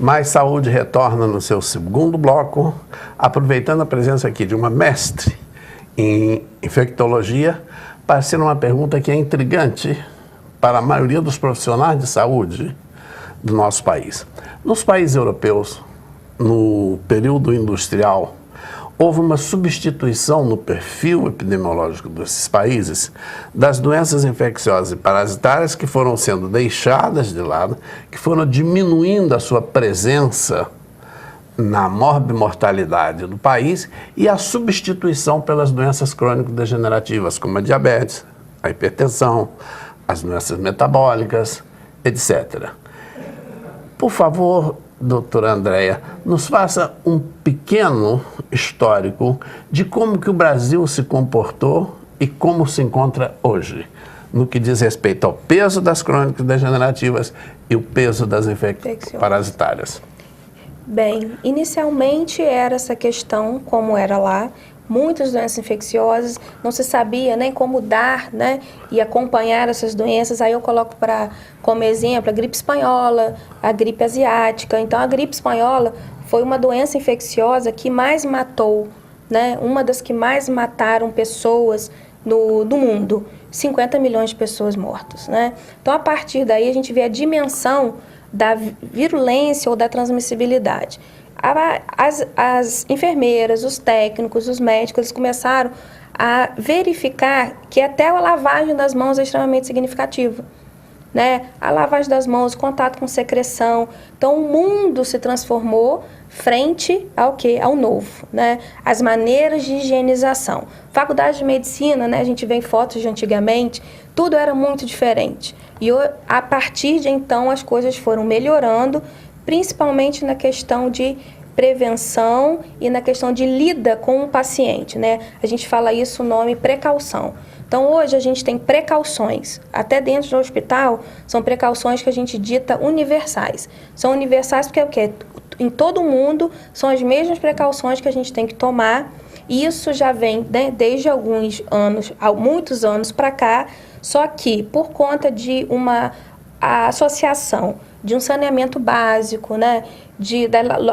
Mais Saúde retorna no seu segundo bloco, aproveitando a presença aqui de uma mestre em infectologia, para ser uma pergunta que é intrigante para a maioria dos profissionais de saúde do nosso país. Nos países europeus, no período industrial, houve uma substituição no perfil epidemiológico desses países das doenças infecciosas e parasitárias que foram sendo deixadas de lado, que foram diminuindo a sua presença na morbimortalidade do país e a substituição pelas doenças crônico-degenerativas, como a diabetes, a hipertensão, as doenças metabólicas, etc. Por favor, doutora Andréia, nos faça um pequeno histórico de como que o Brasil se comportou e como se encontra hoje, no que diz respeito ao peso das crônicas degenerativas e o peso das infecções parasitárias. Bem, inicialmente era essa questão, como era lá, muitas doenças infecciosas, não se sabia nem como dar, né, e acompanhar essas doenças. Aí eu coloco como exemplo a gripe espanhola, a gripe asiática. Então a gripe espanhola foi uma doença infecciosa que mais matou, né, uma das que mais mataram pessoas no mundo, 50 milhões de pessoas mortas, né? Então a partir daí a gente vê a dimensão da virulência ou da transmissibilidade. As enfermeiras, os técnicos, os médicos, eles começaram a verificar que até a lavagem das mãos é extremamente significativa, né? A lavagem das mãos, o contato com secreção. Então, o mundo se transformou frente ao quê? Ao novo, né? As maneiras de higienização. Faculdade de Medicina, né? A gente vê em fotos de antigamente, tudo era muito diferente. E a partir de então, as coisas foram melhorando, principalmente na questão de prevenção e na questão de lida com o paciente, né? A gente fala isso, o nome precaução. Então, hoje a gente tem precauções, até dentro do hospital, são precauções que a gente dita universais. São universais porque é o quê? Em todo mundo, são as mesmas precauções que a gente tem que tomar, e isso já vem, né, desde alguns anos, há muitos anos para cá, só que por conta de uma associação de um saneamento básico, né,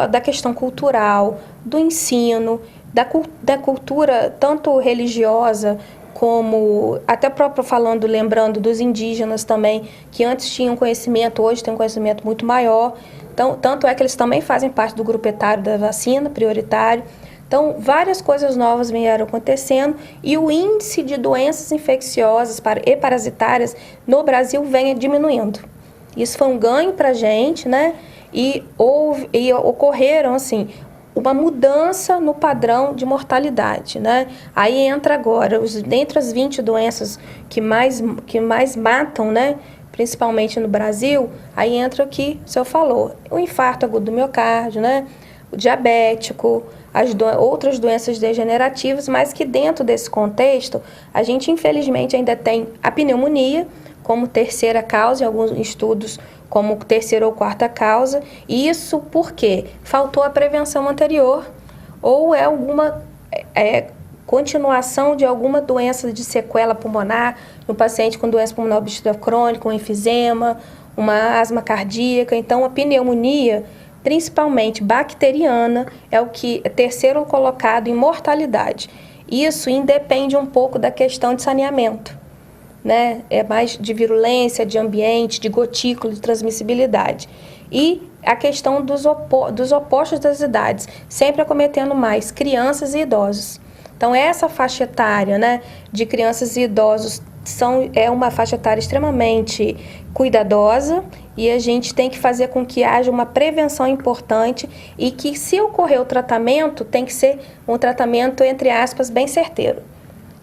da questão cultural, do ensino, da cultura tanto religiosa como até próprio lembrando dos indígenas também, que antes tinham conhecimento, hoje tem um conhecimento muito maior. Então, tanto é que eles também fazem parte do grupo etário da vacina, prioritário. Então, várias coisas novas vieram acontecendo e o índice de doenças infecciosas e parasitárias no Brasil vem diminuindo. Isso foi um ganho para a gente, né? E ocorreram, assim, uma mudança no padrão de mortalidade, né? Aí entra agora, dentre as 20 doenças que mais matam, né? Principalmente no Brasil, aí entra o que o senhor falou, o infarto agudo do miocárdio, né? O diabético, outras doenças degenerativas, mas que dentro desse contexto, a gente infelizmente ainda tem a pneumonia como terceira causa, em alguns estudos como terceira ou quarta causa. E isso porque faltou a prevenção anterior ou é alguma continuação de alguma doença de sequela pulmonar no paciente com doença pulmonar obstrutiva crônica, um enfisema, uma asma cardíaca. Então, a pneumonia, principalmente bacteriana, é o que é terceiro colocado em mortalidade. Isso independe um pouco da questão de saneamento, né? É mais de virulência, de ambiente, de gotícula, de transmissibilidade. E a questão dos opostos das idades, sempre acometendo mais crianças e idosos. Então, essa faixa etária, né, de crianças e idosos é uma faixa etária extremamente cuidadosa e a gente tem que fazer com que haja uma prevenção importante e que, se ocorrer o tratamento, tem que ser um tratamento, entre aspas, bem certeiro.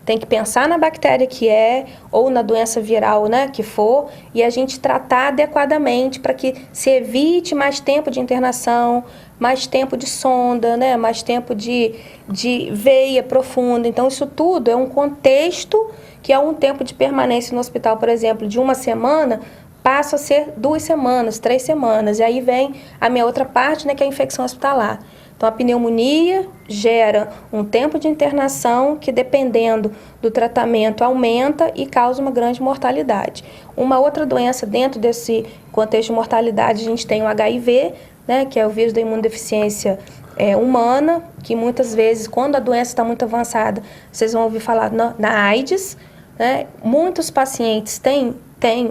Tem que pensar na bactéria que ou na doença viral, né, que for, e a gente tratar adequadamente para que se evite mais tempo de internação, mais tempo de sonda, né, mais tempo de veia profunda. Então, isso tudo é um contexto que é um tempo de permanência no hospital, por exemplo, de uma semana, passa a ser 2 semanas, 3 semanas. E aí vem a minha outra parte, né, que é a infecção hospitalar. Então, a pneumonia gera um tempo de internação que, dependendo do tratamento, aumenta e causa uma grande mortalidade. Uma outra doença dentro desse contexto de mortalidade, a gente tem o HIV, né, que é o vírus da imunodeficiência humana, que muitas vezes, quando a doença está muito avançada, vocês vão ouvir falar na AIDS, né? Muitos pacientes têm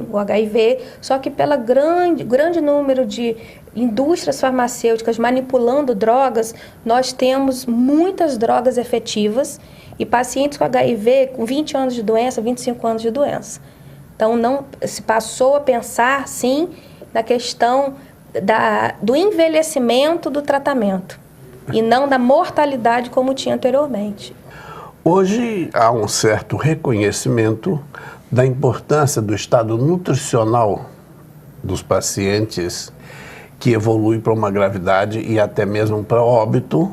o HIV, só que pelo grande número de indústrias farmacêuticas manipulando drogas, nós temos muitas drogas efetivas e pacientes com HIV com 20 anos de doença, 25 anos de doença. Então, não se passou a pensar, sim, na questão do envelhecimento do tratamento e não da mortalidade como tinha anteriormente. Hoje há um certo reconhecimento da importância do estado nutricional dos pacientes que evolui para uma gravidade e até mesmo para óbito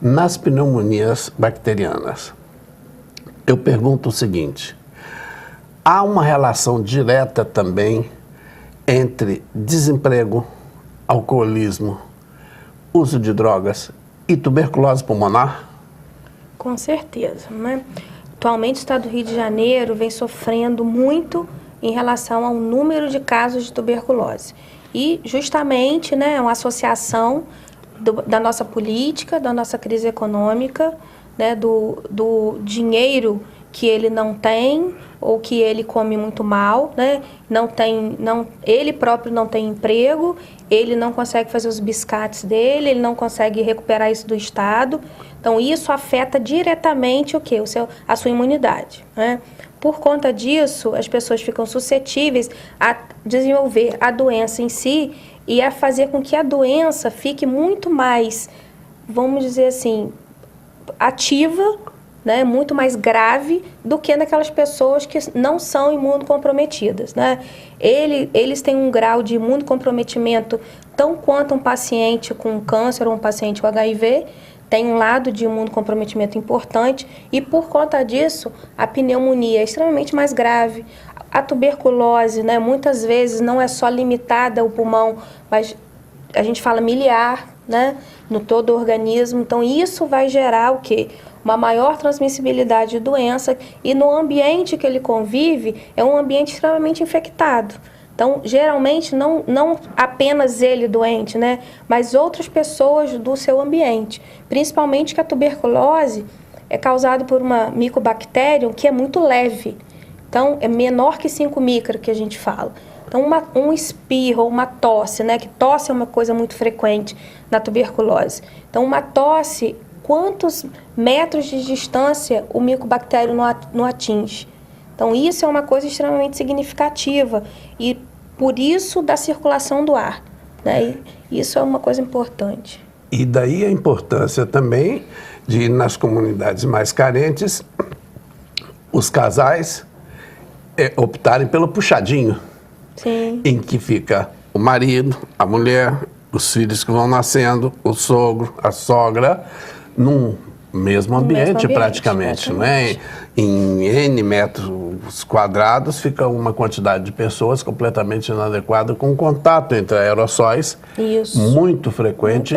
nas pneumonias bacterianas. Eu pergunto o seguinte: há uma relação direta também entre desemprego, alcoolismo, uso de drogas e tuberculose pulmonar? Com certeza, né? Atualmente o estado do Rio de Janeiro vem sofrendo muito em relação ao número de casos de tuberculose. E justamente, né, é uma associação da nossa política, da nossa crise econômica, né, do dinheiro que ele não tem ou que ele come muito mal, né? Ele próprio não tem emprego, ele não consegue fazer os biscates dele, ele não consegue recuperar isso do Estado. Então, isso afeta diretamente o quê? A sua imunidade, né? Por conta disso, as pessoas ficam suscetíveis a desenvolver a doença em si e a fazer com que a doença fique muito mais, vamos dizer assim, ativa, né, muito mais grave do que naquelas pessoas que não são imunocomprometidas, né? Eles têm um grau de imunocomprometimento tão quanto um paciente com câncer ou um paciente com HIV, tem um lado de imunocomprometimento importante e, por conta disso, a pneumonia é extremamente mais grave. A tuberculose, né, muitas vezes não é só limitada ao pulmão, mas a gente fala miliar, né, no todo o organismo. Então, isso vai gerar o quê? Uma maior transmissibilidade de doença e no ambiente que ele convive é um ambiente extremamente infectado. Então, geralmente, não apenas ele doente, né, mas outras pessoas do seu ambiente. Principalmente que a tuberculose é causada por uma micobactéria que é muito leve. Então, é menor que 5 micra que a gente fala. Então, um espirro ou uma tosse, né, que tosse é uma coisa muito frequente na tuberculose. Então, uma tosse, quantos metros de distância o micobactério não atinge? Então, isso é uma coisa extremamente significativa e por isso da circulação do ar, né? E isso é uma coisa importante. E daí a importância também de, nas comunidades mais carentes, os casais optarem pelo puxadinho. Sim. Em que fica o marido, a mulher, os filhos que vão nascendo, o sogro, a sogra, num mesmo ambiente praticamente, não é? Em N metros quadrados fica uma quantidade de pessoas completamente inadequada, com contato entre aerossóis muito frequente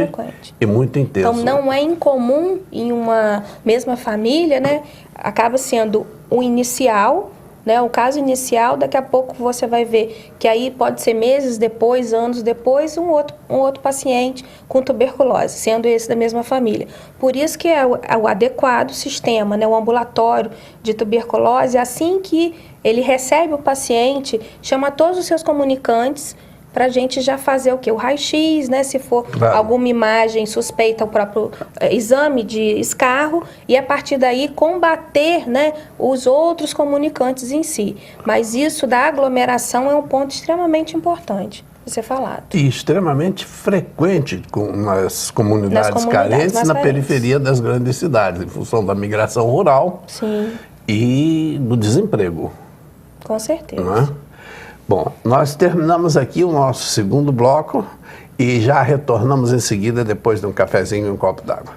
e muito intenso. Então, não é incomum em uma mesma família, né? Acaba sendo o inicial, né, o caso inicial, daqui a pouco você vai ver que aí pode ser meses depois, anos depois, um outro paciente com tuberculose, sendo esse da mesma família. Por isso que é o adequado sistema, né, o ambulatório de tuberculose, assim que ele recebe o paciente, chama todos os seus comunicantes, para a gente já fazer o quê? O raio-x, né? Se for alguma imagem suspeita, o próprio exame de escarro, e a partir daí combater, né, os outros comunicantes em si. Mas isso da aglomeração é um ponto extremamente importante de ser falado. E extremamente frequente nas comunidades carentes, na periferia das grandes cidades, em função da migração rural. Sim. E do desemprego. Com certeza. Não é? Bom, nós terminamos aqui o nosso segundo bloco e já retornamos em seguida depois de um cafezinho e um copo d'água.